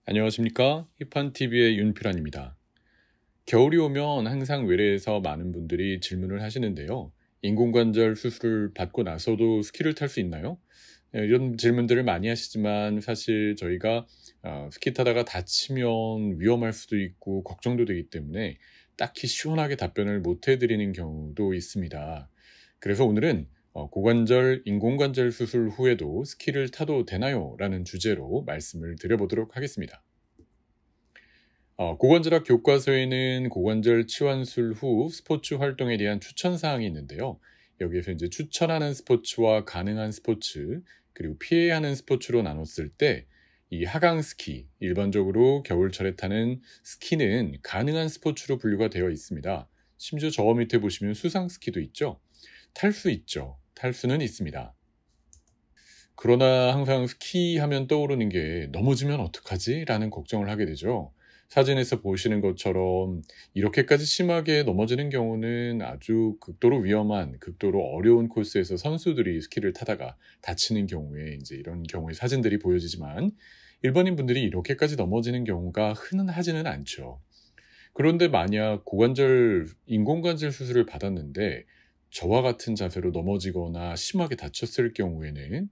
안녕하십니까? 힙한TV의 윤필환입니다. 겨울이 오면 항상 외래에서 많은 분들이 질문을 하시는데요. 인공관절 수술을 받고 나서도 스키를 탈 수 있나요? 이런 질문들을 많이 하시지만 사실 저희가 스키 타다가 다치면 위험할 수도 있고 걱정도 되기 때문에 딱히 시원하게 답변을 못 해드리는 경우도 있습니다. 그래서 오늘은 고관절, 인공관절 수술 후에도 스키를 타도 되나요? 라는 주제로 말씀을 드려보도록 하겠습니다. 고관절학 교과서에는 고관절 치환술 후 스포츠 활동에 대한 추천 사항이 있는데요. 여기에서 이제 추천하는 스포츠와 가능한 스포츠, 그리고 피해야 하는 스포츠로 나눴을 때, 이 하강 스키, 일반적으로 겨울철에 타는 스키는 가능한 스포츠로 분류가 되어 있습니다. 심지어 저 밑에 보시면 수상 스키도 있죠. 탈 수 있죠. 탈 수는 있습니다. 그러나 항상 스키 하면 떠오르는 게 '넘어지면 어떡하지?' 라는 걱정을 하게 되죠. 사진에서 보시는 것처럼 이렇게까지 심하게 넘어지는 경우는 아주 극도로 위험한, 극도로 어려운 코스에서 선수들이 스키를 타다가 다치는 경우에 인제 이런 경우의 사진들이 보여지지만, 일반인 분들이 이렇게까지 넘어지는 경우가 흔하지는 않죠. 그런데 만약 고관절 인공관절 수술을 받았는데 저와 같은 자세로 넘어지거나 심하게 다쳤을 경우에는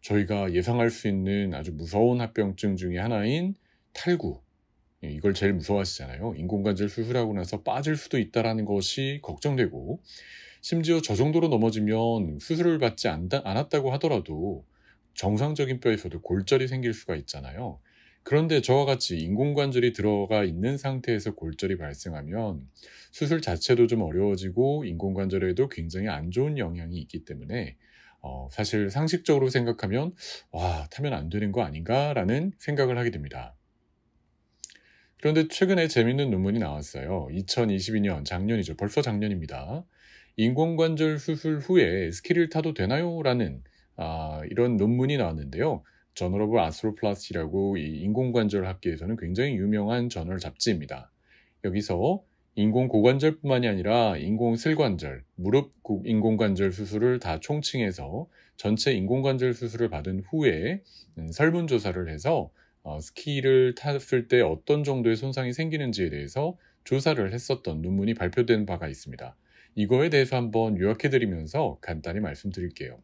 저희가 예상할 수 있는 아주 무서운 합병증 중에 하나인 탈구, 이걸 제일 무서워하시잖아요. 인공관절 수술하고 나서 빠질 수도 있다라는 것이 걱정되고, 심지어 저 정도로 넘어지면 수술을 받지 않았다고 하더라도 정상적인 뼈에서도 골절이 생길 수가 있잖아요. 그런데 저와 같이 인공관절이 들어가 있는 상태에서 골절이 발생하면 수술 자체도 좀 어려워지고 인공관절에도 굉장히 안 좋은 영향이 있기 때문에 사실 상식적으로 생각하면 '와, 타면 안 되는 거 아닌가?'라는 생각을 하게 됩니다. 그런데 최근에 재밌는 논문이 나왔어요. 2022년, 작년이죠. 벌써 작년입니다. "인공관절 수술 후에 스키를 타도 되나요? 라는 이런 논문이 나왔는데요. 저널 오브 아스트로플라스티라고 이 인공관절 학계에서는 굉장히 유명한 저널 잡지입니다. 여기서 인공 고관절뿐만이 아니라 인공 슬관절, 무릎 인공관절 수술을 다 총칭해서 전체 인공관절 수술을 받은 후에 설문조사를 해서 스키를 탔을 때 어떤 정도의 손상이 생기는지에 대해서 조사를 했었던 논문이 발표된 바가 있습니다. 이거에 대해서 한번 요약해 드리면서 간단히 말씀드릴게요.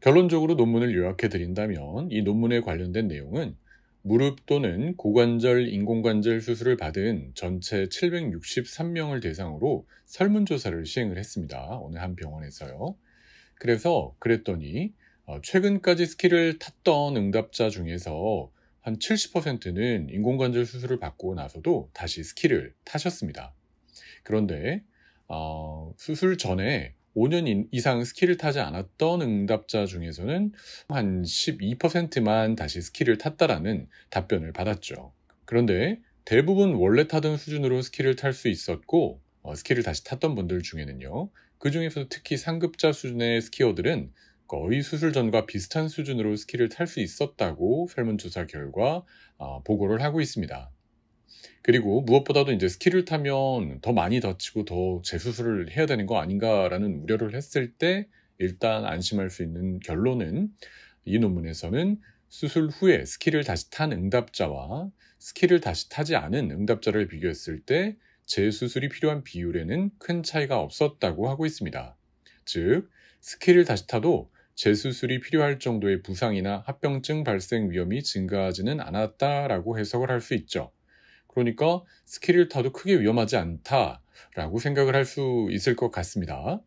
결론적으로 논문을 요약해 드린다면, 이 논문에 관련된 내용은 무릎 또는 고관절 인공관절 수술을 받은 전체 763명을 대상으로 설문조사를 시행을 했습니다. 어느 한 병원에서요. 그랬더니 최근까지 스키를 탔던 응답자 중에서 한 70%는 인공관절 수술을 받고 나서도 다시 스키를 타셨습니다. 그런데 수술 전에 5년 이상 스키를 타지 않았던 응답자 중에서는 한 12%만 다시 스키를 탔다라는 답변을 받았죠. 그런데 대부분 원래 타던 수준으로 스키를 탈 수 있었고, 스키를 다시 탔던 분들 중에는요, 그중에서도 특히 상급자 수준의 스키어들은 거의 수술 전과 비슷한 수준으로 스키를 탈 수 있었다고 설문조사 결과 보고를 하고 있습니다. 그리고 무엇보다도 이제 '스키를 타면 더 많이 다치고 더 재수술을 해야 되는 거 아닌가.'라는 우려를 했을 때 일단 안심할 수 있는 결론은, 이 논문에서는 수술 후에 스키를 다시 탄 응답자와 스키를 다시 타지 않은 응답자를 비교했을 때 재수술이 필요한 비율에는 큰 차이가 없었다고 하고 있습니다. 즉, 스키를 다시 타도 재수술이 필요할 정도의 부상이나 합병증 발생 위험이 증가하지는 않았다라고 해석을 할 수 있죠. 그러니까 '스키를 타도 크게 위험하지 않다.'라고 생각을 할 수 있을 것 같습니다.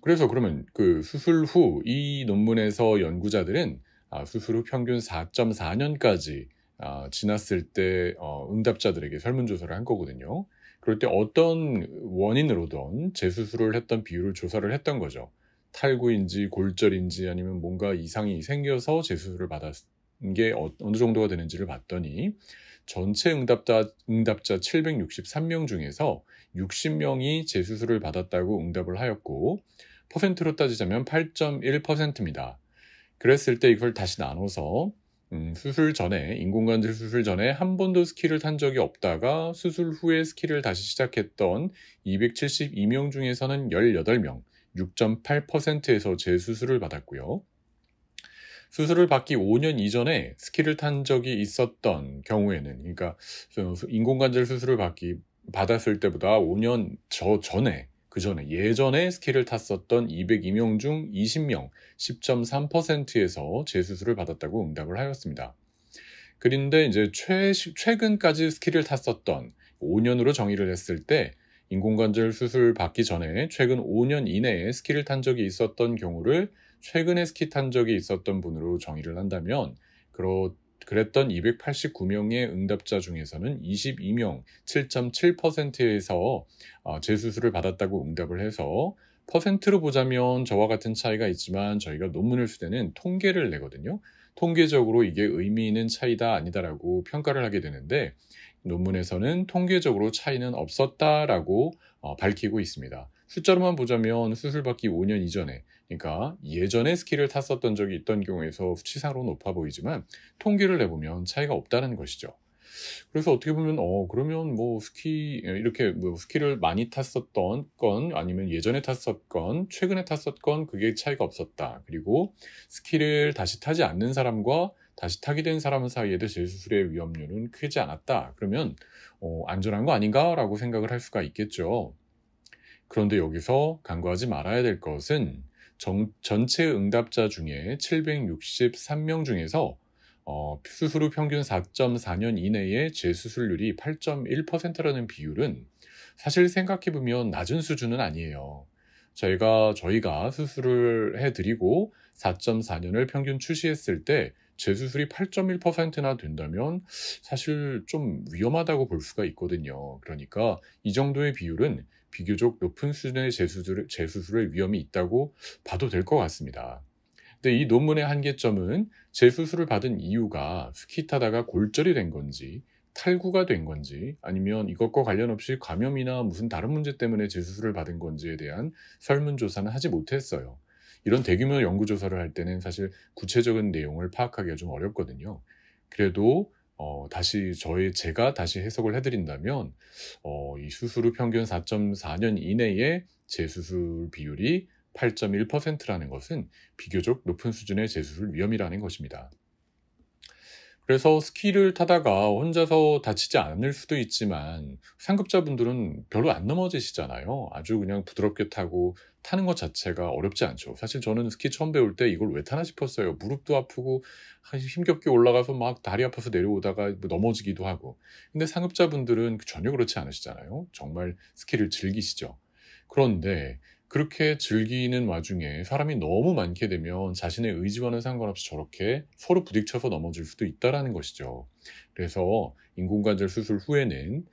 그래서 그러면 그 수술 후 이 논문에서 연구자들은 수술 후 평균 4.4 년까지 지났을 때 응답자들에게 설문조사를 한 거거든요. 그럴 때 어떤 원인으로든 재수술을 했던 비율을 조사를 했던 거죠. 탈구인지 골절인지 아니면 뭔가 이상이 생겨서 재수술을 받았은 게 어느 정도가 되는지를 봤더니, 전체 응답자 763명 중에서 60명이 재수술을 받았다고 응답을 하였고, 퍼센트로 따지자면 8.1%입니다. 그랬을 때 이걸 다시 나눠서 수술 전에, 인공관절 수술 전에 한 번도 스키를 탄 적이 없다가 수술 후에 스키를 다시 시작했던 272명 중에서는 18명, 6.8%에서 재수술을 받았고요. 수술을 받기 5년 이전에 스키를 탄 적이 있었던 경우에는, 그러니까 인공관절 수술을 받았을 때보다 5년 그 전에 예전에 스키를 탔었던 202명 중 20명, 10.3%에서 재수술을 받았다고 응답을 하였습니다. 그런데 이제 최근까지 스키를 탔었던 5년으로 정의를 했을 때 인공관절 수술 받기 전에 최근 5년 이내에 스키를 탄 적이 있었던 경우를 최근에 스키 탄 적이 있었던 분으로 정의를 한다면 그랬던 289명의 응답자 중에서는 22명, 7.7%에서 재수술을 받았다고 응답을 해서 퍼센트로 보자면 저와 같은 차이가 있지만 저희가 논문을 쓸 때는 통계를 내거든요. 통계적으로 이게 의미 있는 차이다 아니다라고 평가를 하게 되는데 논문에서는 통계적으로 차이는 없었다라고 밝히고 있습니다. 숫자로만 보자면 수술 받기 5년 이전에, 그러니까 예전에 스키를 탔었던 적이 있던 경우에서 수치상으로 높아 보이지만 통계를 내보면 차이가 없다는 것이죠. 그래서 어떻게 보면 그러면 이렇게 스키를 많이 탔었던 건 아니면 예전에 탔었건 최근에 탔었건 그게 차이가 없었다. 그리고 스키를 다시 타지 않는 사람과 다시 타게 된 사람 사이에도 재수술의 위험률은 크지 않았다. 그러면 안전한 거 아닌가라고 생각을 할 수가 있겠죠. 그런데 여기서 간과하지 말아야 될 것은 전체 응답자 중에 763명 중에서 수술 후 평균 4.4년 이내에 재수술률이 8.1%라는 비율은 사실 생각해보면 낮은 수준은 아니에요. 저희가 수술을 해드리고 4.4년을 평균 추시했을 때 재수술이 8.1%나 된다면 사실 좀 위험하다고 볼 수가 있거든요. 그러니까 이 정도의 비율은 비교적 높은 수준의 재수술의 위험이 있다고 봐도 될 것 같습니다. 근데 이 논문의 한계점은 재수술을 받은 이유가 스키 타다가 골절이 된 건지, 탈구가 된 건지, 아니면 이것과 관련 없이 감염이나 무슨 다른 문제 때문에 재수술을 받은 건지에 대한 설문조사는 하지 못했어요. 이런 대규모 연구조사를 할 때는 사실 구체적인 내용을 파악하기가 좀 어렵거든요. 그래도 제가 다시 해석을 해드린다면 이 수술 후 평균 4.4년 이내에 재수술 비율이 8.1%라는 것은 비교적 높은 수준의 재수술 위험이라는 것입니다. 그래서 스키를 타다가 혼자서 다치지 않을 수도 있지만 상급자분들은 별로 안 넘어지시잖아요. 아주 그냥 부드럽게 타고 타는 것 자체가 어렵지 않죠. 사실 저는 스키 처음 배울 때 이걸 왜 타나 싶었어요. 무릎도 아프고 힘겹게 올라가서 막 다리 아파서 내려오다가 넘어지기도 하고. 근데 상급자분들은 전혀 그렇지 않으시잖아요. 정말 스키를 즐기시죠. 그런데 그렇게 즐기는 와중에 사람이 너무 많게 되면 자신의 의지와는 상관없이 저렇게 서로 부딪혀서 넘어질 수도 있다라는 것이죠. 그래서 인공관절 수술 후에는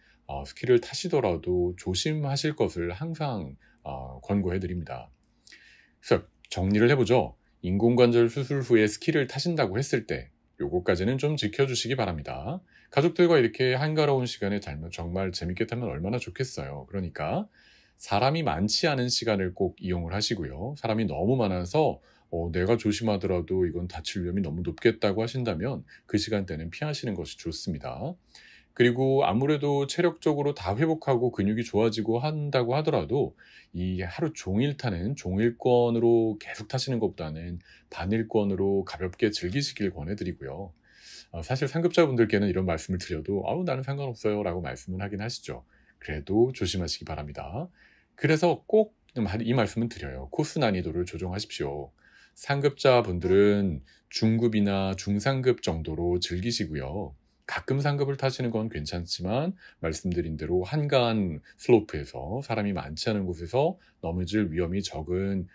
스키를 타시더라도 조심하실 것을 항상 권고해 드립니다. 그래서 정리를 해보죠. 인공관절 수술 후에 스키를 타신다고 했을 때 요거까지는 좀 지켜주시기 바랍니다. 가족들과 이렇게 한가로운 시간에 정말 재밌게 타면 얼마나 좋겠어요. 그러니까 사람이 많지 않은 시간을 꼭 이용을 하시고요. 사람이 너무 많아서 내가 조심하더라도 이건 다칠 위험이 너무 높겠다고 하신다면 그 시간대는 피하시는 것이 좋습니다. 그리고 아무래도 체력적으로 다 회복하고 근육이 좋아지고 한다고 하더라도 이 하루 종일 타는 종일권으로 계속 타시는 것보다는 반일권으로 가볍게 즐기시길 권해드리고요. 사실 상급자분들께는 이런 말씀을 드려도 나는 상관없어요 라고 말씀을 하긴 하시죠. 그래도 조심하시기 바랍니다. 그래서 꼭 이 말씀은 드려요. 코스 난이도를 조정하십시오. 상급자분들은 중급이나 중상급 정도로 즐기시고요. 가끔 상급을 타시는 건 괜찮지만 말씀드린 대로 한가한 슬로프에서 사람이 많지 않은 곳에서 넘어질 위험이 적은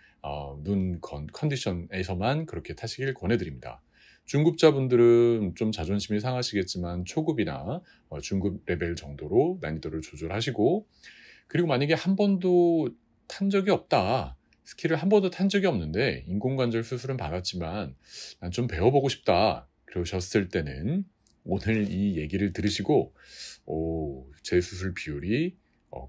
컨디션에서만 그렇게 타시길 권해드립니다. 중급자분들은 좀 자존심이 상하시겠지만 초급이나 중급 레벨 정도로 난이도를 조절하시고, 그리고 만약에 한 번도 탄 적이 없다. 스키를 한 번도 탄 적이 없는데 인공관절 수술은 받았지만 난 좀 배워보고 싶다. 그러셨을 때는 오늘 이 얘기를 들으시고 재수술 비율이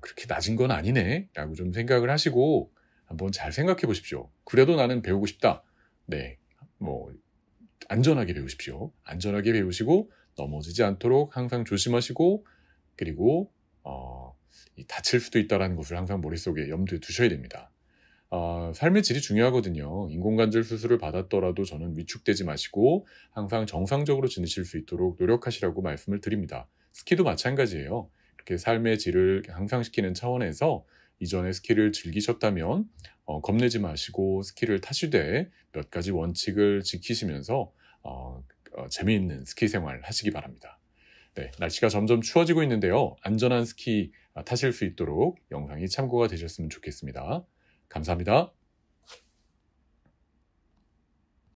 그렇게 낮은 건 아니네 라고 좀 생각을 하시고 한번 잘 생각해 보십시오. 그래도 나는 배우고 싶다. 네, 안전하게 배우십시오. 안전하게 배우시고 넘어지지 않도록 항상 조심하시고, 그리고 다칠 수도 있다는 것을 항상 머릿속에 염두에 두셔야 됩니다. 삶의 질이 중요하거든요. 인공관절 수술을 받았더라도 저는 위축되지 마시고 항상 정상적으로 지내실 수 있도록 노력하시라고 말씀을 드립니다. 스키도 마찬가지예요. 이렇게 삶의 질을 향상시키는 차원에서 이전에 스키를 즐기셨다면 겁내지 마시고 스키를 타시되 몇 가지 원칙을 지키시면서 재미있는 스키 생활 하시기 바랍니다. 네, 날씨가 점점 추워지고 있는데요. 안전한 스키 타실 수 있도록 영상이 참고가 되셨으면 좋겠습니다. 감사합니다.